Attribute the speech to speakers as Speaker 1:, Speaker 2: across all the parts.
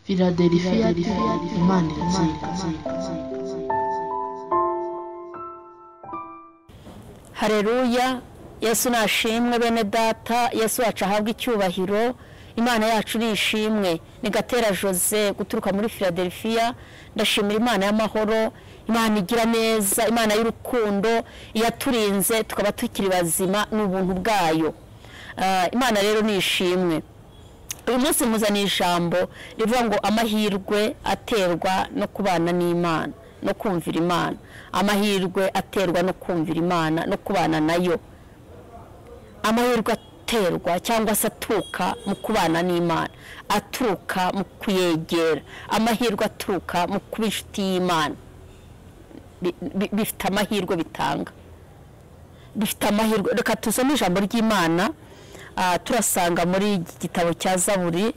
Speaker 1: Philadelphia Imana iratsinda.
Speaker 2: Haleluya. Yesu nashimwe bene data. Yesu wacu ahabwa icyubahiro. Imana yacu ni ishimwe. Ni Gatera Jose guturuka muri Philadelphia. Ndashimira Imana y'amahoro, Imana igira neza, Imana y'urukundo yaturinze tukaba tukiri bazima n'ubuntu bwayo. Imana rero ni ishimwe. Uyu munsi muzana ijambo rivuga ngo amahirwe aterwa no kubana n'Imana no kumvira Imana. Amahirwe aterwa no kumvira Imana no kubana nayo. Amahirwe aterwa cyangwa se aturuka mu kubana n'Imana, aturuka mu kuyegera. Amahirwe aturuka mu kuba inshuti y'Imana. Bifite amahirwe bitanga. Bifite amahirwe. Reka tusome ijambo ry'Imana. Turasanga muri igitabo cya Zaburi,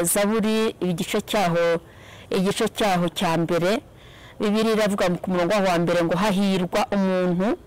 Speaker 2: Zaburi igice cyaho cya mbere. Bibiliya iravuga ku murongo wa mbere ngo hahirwa umuntu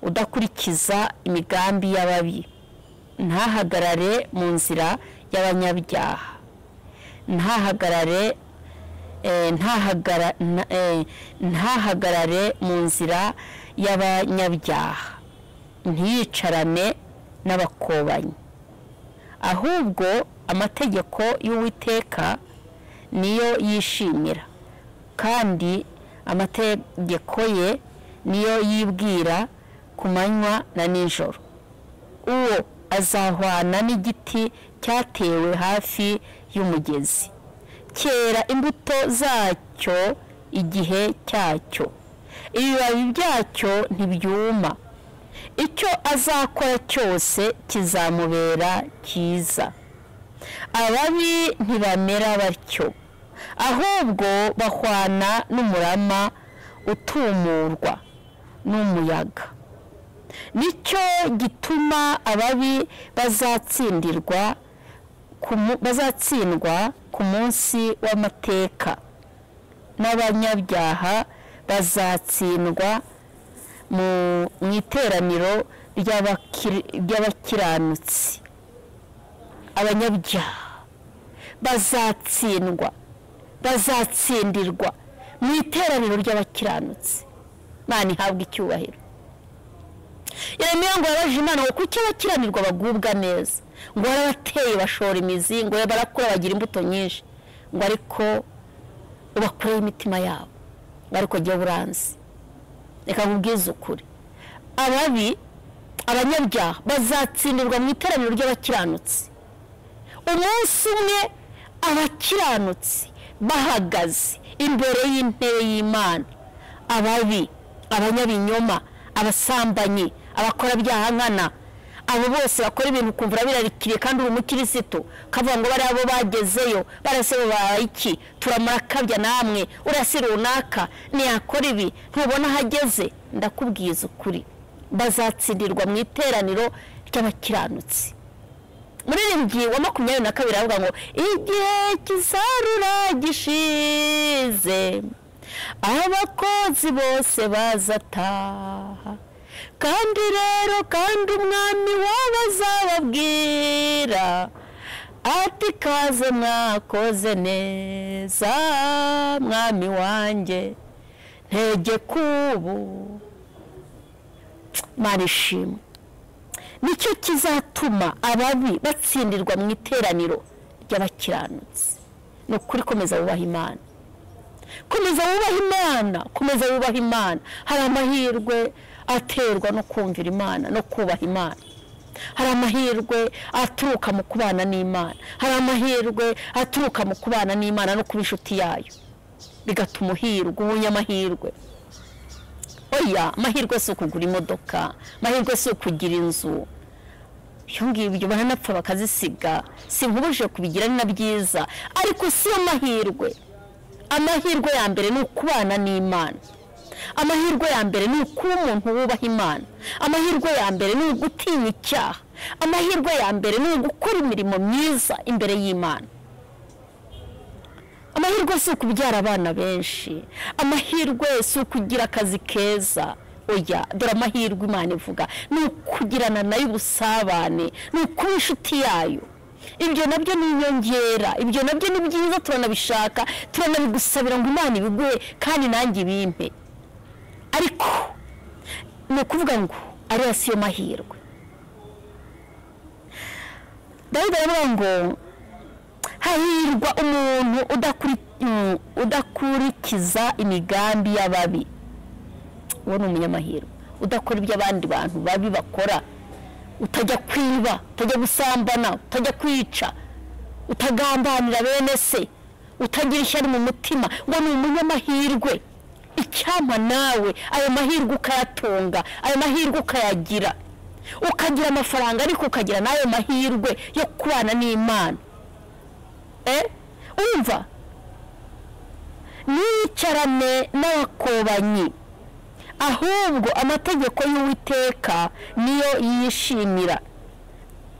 Speaker 2: udakurikiza imigambi y'ababi, ntahagarare mu nzira y'abanyabyaha, ntahagarare mu nzira y'abanyabyaha, ntiyicarane n'abakobanyi. Ahubwo amategeko y'Uwiteka niyo yishimira, kandi amategeko ye niyo yibwira ku manywa na nijoro. Uwo azahwana n'igiti cyatewe hafi y'umugezi, cyera imbuto zacyo igihe cyacyo, ibibabi byacyo ntibyuma. Icyo azakora cyose kizamubera cyiza. Ababi ntibamera batyo, ahubwo bahwana n'umurama utumurwa n'umuyaga. Nicyo gituma ababi bazatsindwa ku munsi w'amateka, n'abanyabyaha bazatsindwa mu iteraniro ry'abakiranutsi. Abanyabyaha bazatsindirwa mu iteraniro ry'abakiranutsi. Imana ihabwa icyubahiro. Yeremiya ngo yabaje Imana ngo kuki abakiranirwa bagubwa neza, ngo barabateye bashora imizi, ngo barakura bagira imbuto nyinshi, ngo ariko ubakoreye imitima yabo, ngo ariko jya buranzi. Reka nkubwize ukuri, abanyabyaha bazatsindirwa mu iteraniro ry'abakiranutsi. Umunsi umwe abakiranutsi bahagaze imbere y'intebe y'Imana, abanyabinyoma, abasambanyi, abakora byaha nkana, abo bose bakora ibintu kumvira birarikiriye kandi uri umukirisitu, kavuga ngo bari abo bagezeyo, barase babaye iki, turamurakabya namwe, urasi runaka ntiyakora ibi, ntubona hageze. Ndakubwiza ukuri, bazatsindirwa mu iteraniro ry'abakiranutsi. Muririmbyi wa 22 avuga ngo igihe kizarura gishize, abakozi bose bazataha, kandi umwami wabo azababwira ati kaze mwakoze neza mwami wanjye, ntegeka ubu. Imana ishimwe. Nicyo kizatuma ababi batsindirwa mu iteraniro ry'abakiranutsi. Ni ukuri, komeza wubaha Imana, komeza wubaha Imana, komeza wubaha Imana. Hari amahirwe aterwa no kumvira Imana no kubaha Imana. Hari amahirwe aturuka mu kubana n'Imana, hari amahirwe aturuka mu kubana n'Imana no kuba inshuti yayo, bigatuma uhirwa, umunyamahirwe. Oya, amahirwe si ukugura imodoka, amahirwe si ukugira inzu. Ibyo ngibyo baranapfa bakazisiga, sinkubujije kubigira ni na byiza, ariko si amahirwe. Amahirwe ya mbere ni ukubana n'Imana. Amahirwe ya mbere ni ukuba umuntu wubaha Imana. Amahirwe ya mbere ni ugutinya icyaha. Amahirwe ya mbere ni ugukora imirimo myiza imbere y'Imana. Amahirwe si ukubyara abana benshi, amahirwe si ukugira akazi keza. Oya, dore amahirwe Imana ivuga ni ukugirana nayo ubusabane, ni ukuba inshuti yayo. ibyo nabyo ni inyongera, ibyo nabyo ni byiza, turanabishaka, turanabigusabira ngo Imana ibiguhe kandi nanjye ibimpe. Ariko ni ukuvuga ngo ariya siyo mahirwe. Dawidi aravuga ngo hahirwa umuntu udakurikiza imigambi y'ababi. Uwo ni umunyamahirwe, udakora ibyo abandi bantu babi bakora, utajya kwiba, utajya gusambana, utajya kwica, utagambanira bene se, utagira ishyari mu mutima. ngo ni umunyamahirwe. Icyampa nawe ayo mahirwe ukayatunga, ayo mahirwe ukayagira, ukagira amafaranga, ariko ukagira n'ayo mahirwe yo kubana n'Imana. Umva, nicarane n'abakobanyi, ahubwo amategeko y'Uwiteka niyo yishimira,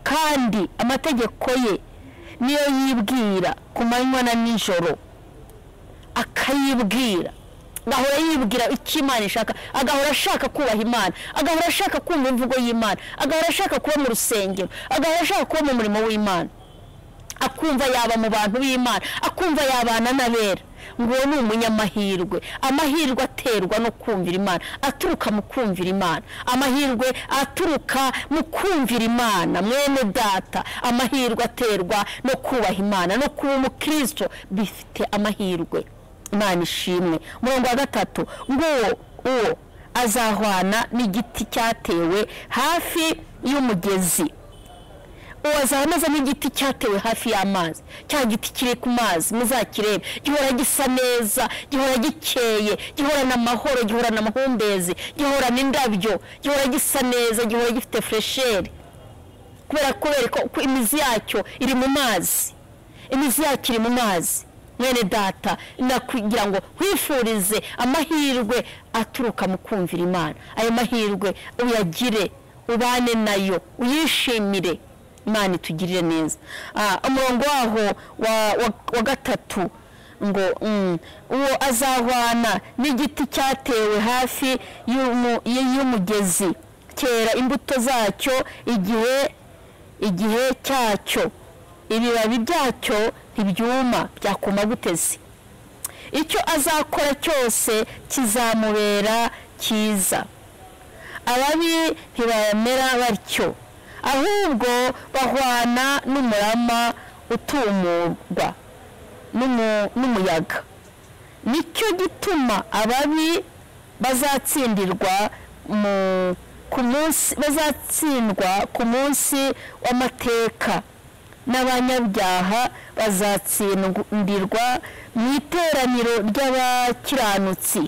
Speaker 2: kandi amategeko ye niyo yibwira ku manywa na nijoro. Akayibwira, agahora yibwira icyo Imana ishaka, agahora ashaka kubaha Imana, agahora ashaka kumva imvugo y'Imana, agahora ashaka kuba mu rusengero, agahora ashaka kuba mu murimo w'Imana, akumva yaba mu bantu b'Imana, akumva yabana n'abera. ngo ni umunyamahirwe. Amahirwe aterwa no kumvira Imana, aturuka mu kumvira Imana. Amahirwe aturuka mu kumvira Imana, mwene data. Amahirwe aterwa no kubaha Imana, no kuba umukristo, bifite amahirwe. Imana ishimwe. Umurongo wa 3 ngo uwo azahwana n'igiti cyatewe hafi y'umugezi. Uwazameze n'igiti cyatewe hafi y'amazi, cya giti kiri ku mazi, muzakirebe, gihora gisa neza, gihora gikeye, gihora n'amahoro, gihora n'amahumbezi, gihora n'indabyo, gihora gisa neza, gihora gifite fresheri, kubera ko imizi yacyo iri mu mazi, imizi yacyo iri mu mazi. Mwene data, nakugira ngo kwifurize amahirwe aturuka mu kumvira Imana. Ayo mahirwe uyagire, ubane nayo, uyishimire. Imana itugirire neza. Umurongo waho wa 3 ngo uwo azahwana n'igiti cyatewe hafi y'umugezi, kera imbuto zacyo igihe cyacyo, ibibabi byacyo ntibyuma, byakuma guteze. Icyo azakora cyose kizamubera cyiza. Ababi ntibamera batyo, ahubwo bahwana n'umurama utumurwa n'umuyaga. Nicyo gituma ababi bazatsindwa ku munsi w'amateka, n'abanyabyaha bazatsindirwa mu iteraniro ry'abakiranutsi.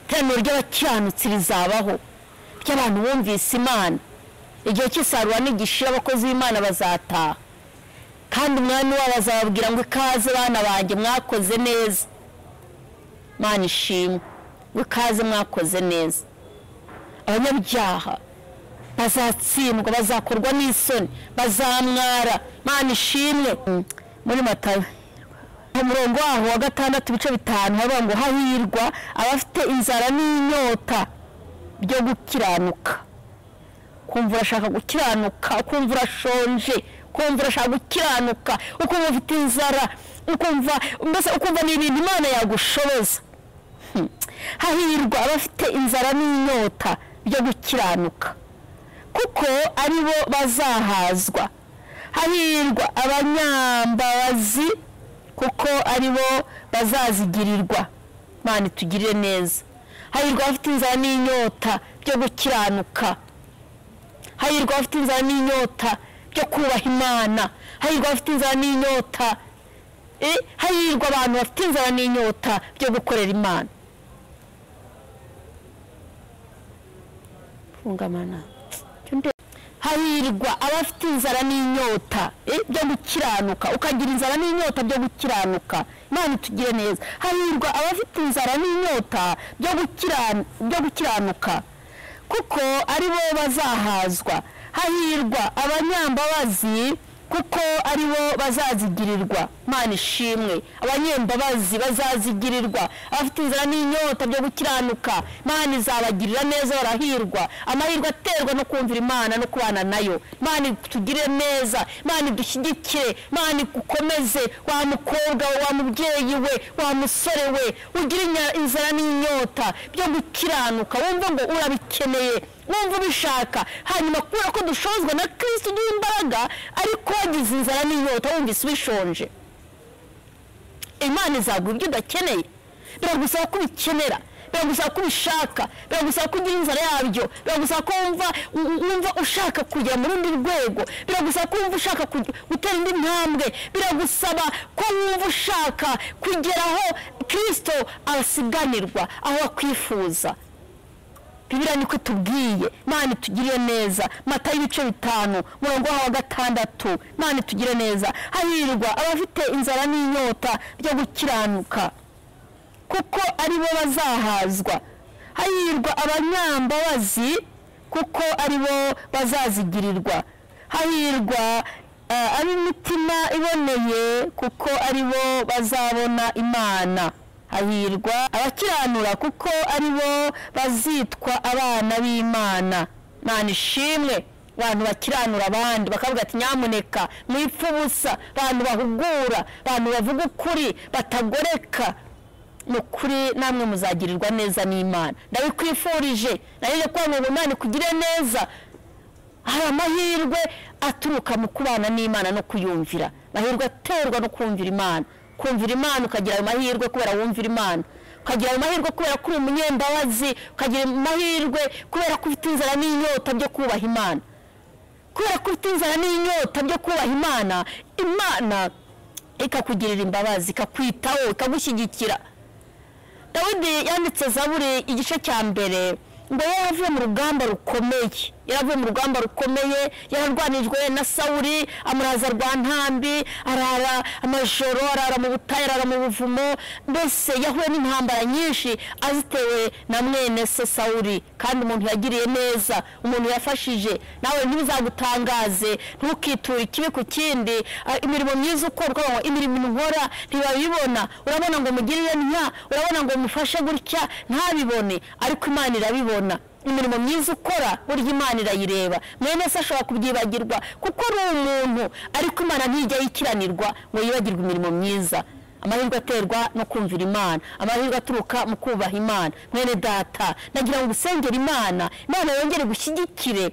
Speaker 2: Iteraniro ry'abakiranutsi rizabaho, ry'abantu bumvise Imana. Igihe cy'isarura nigishira, abakozi b'Imana bazataha, kandi umwami wabo azababwira ngo ikaze bana banjye, mwakoze neza. Imana ishimwe, ngo ikaze mwakoze neza. Abanyabyaha bazatsindwa, bazakorwa n'isoni, bazamwara. Imana ishimwe. Muri Matayo umurongo waho wa 6 ibice 5 havuga ngo hahirwa abafite inzara n'inyota byo gukiranuka. Kumva urashaka gukiranuka, ukumva urashonje, ukumva urashaka gukiranuka, ukumva ufite inzara, ukumva ni ibintu Imana yagushoboza. Hahirwa abafite inzara n'inyota byo gukiranuka, kuko ari bo bazahazwa. Hahirwa abanyambabazi, kuko ari bo bazazigirirwa. Imana itugirire neza. Hahirwa abafite inzara n'inyota byo gukiranuka. Hahirwa abafite inzara n'inyota byo kubaha Imana. Hahirwa abafite inzara n'inyota, hahirwa abantu bafite inzara n'inyota byo gukorera Imana. Fungamana. Hahirwa abafite inzara n'inyota byo gukiranuka, ukagira inzara n'inyota byo gukiranuka. Imana itugire neza. Hahirwa abafite inzara n'inyota byo gukiranuka, kuko ari bo bazahazwa. Hahirwa abanyambabazi, kuko ari bo bazazigirirwa. Imana ishimwe. Abanyembabazi bazazigirirwa. Abafite inzara n'inyota byo gukiranuka, Imana izabagirira neza, barahirwa. Amahirwe aterwa no kumvira Imana no kubana nayo. Imana itugire neza, Imana idushyigikire, Imana igukomeze. Wa mukobwa we, wa mubyeyi we, wa musore we, ugira inzara n'inyota byo gukiranuka, wumva ngo urabikeneye, wumva ubishaka, hanyuma kubera ko dushozwa na Kristo uduha imbaraga, ariko wagize inzara n'inyota wumvise ubishonje, Imana izaguha ibyo udakeneye. Biragusaba ko ubikenera, biragusaba ko ubishaka, biragusaba ko ugira inzara yabyo, biragusaba ko wumva ushaka kujya mu rundi rwego, biragusaba ko wumva ushaka gutera indi ntambwe, biragusaba ko wumva ushaka kugera aho Kristo abasiganirwa, aho akwifuza. Bibiliya niko tubwiye. Imana itugirire neza. Matayo ibice 5 umurongo wa 6. Imana itugire neza. Hahirwa abafite inzara n'inyota byo gukiranuka, kuko ari bo bazahazwa. Hahirwa abanyambabazi, kuko ari bo bazazigirirwa. Hahirwa ab'imitima iboneye, kuko ari bo bazabona Imana. Hahirwa abakiranura, kuko ari bo bazitwa abana b'Imana. Imana ishimwe. Abantu bakiranura abandi bakavuga ati nyamuneka mwipfu ubusa, abantu bahugura, abantu bavuga ukuri, batagoreka. Nukuri namwe muzagirirwa neza n'Imana. Ndabikwifurije, narije kwa ngo Imana ikugire neza. Hari amahirwe aturuka mu kubana n'Imana no kuyumvira. Amahirwe aterwa no kumvira Imana. Kumvira Imana ukagira ayo mahirwe kubera wumvira Imana, ukagira ayo mahirwe kubera ko uri umunyembabazi, ukagira amahirwe kubera ko ufite inzara n'inyota byo kubaha Imana. Kubera ko ufite inzara n'inyota byo kubaha Imana, Imana ikakugirira imbabazi, ikakwitaho, ikagushyigikira. Dawidi yanditse Zaburi igice cya mbere ngo yaravuye mu rugamba rukomeye, yaravuye mu rugamba rukomeye, yararwanijwe na Sawuli, amuraza rwa ntambi, arara amajoro, arara mu butayu, arara mu buvumo, mbese yahuye n'intambara nyinshi azitewe na mwene se Sawuli. Kandi umuntu yagiriye neza, umuntu yafashije. Nawe ntibizagutangaze, ntukiture ikibi ku kindi. Imirimo myiza ukora, imirimo nkora ntibabibona, urabona ngo mugirire ntya, urabona ngo mufashe gutya, ntabibone, ariko Imana irabibona. Imirimo myiza ukora burya Imana irayireba. Mwene se ashobora kubyibagirwa kuko ari umuntu, ariko Imana ntijya yikiranirwa ngo yibagirwe imirimo myiza. Amahirwe aterwa no kumvira Imana, amahirwe aturuka mu kubaha Imana. Mwene data, nagira ngo usengere Imana, Imana yongere gushyigikire,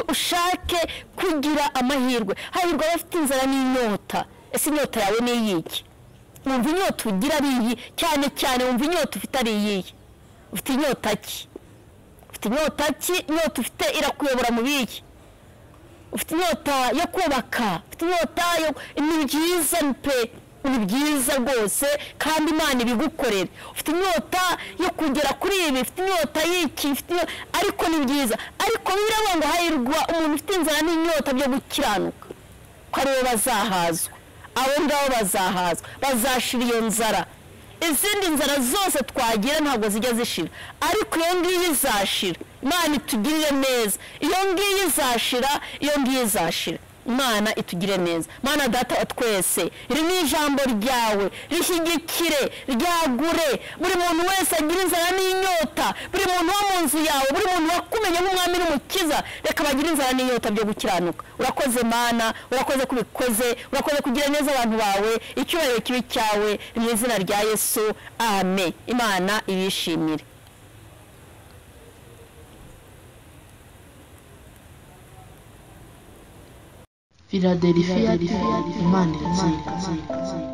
Speaker 2: ushake kugira amahirwe. Hahirwa abafite inzara n'inyota. Ese inyota yawe ni iyiki? Wumva inyota ugira ari iyi? Cyane cyane wumva inyota ufite ari iyi? Ufite inyota ki? Inyota ki? Inyota ufite irakuyobora mu biki? Ufite inyota yo kubaka, ufite inyota yo ni byiza pe, ni byiza rwose, kandi Imana ibigukorera. Ufite inyota yo kugera kuri ibi, ufite inyota y'iki, ariko ni byiza. Ariko biravuga ngo hahirwa umuntu ufite inzara n'inyota byo gukiranuka, ko ari bo bazahazwa. Abo ngabo bazahazwa, bazashira iyo nzara. Izindi nzara zose twagira ntabwo zijya zishira, ariko iyo ngiyo izashira. Imana itugirire neza. Iyo ngiyo izashira, iyo ngiyo izashira. Imana itugire neza. Mana data wa twese, iri ni ijambo ryawe, rishyigikire, ryagure. Buri muntu wese agira inzara n'inyota, buri muntu wo mu nzu yawe, buri muntu wakumenye nk'umwami n'umukiza, reka bagire inzara n'inyota byo gukiranuka. Urakoze Mana, urakoze kubikoze, urakoze kugira neza abantu bawe. Icyubahiro kibi cyawe mu izina rya Yesu, amen. Imana ibishimire.
Speaker 1: Philadelphia, Imana irakira.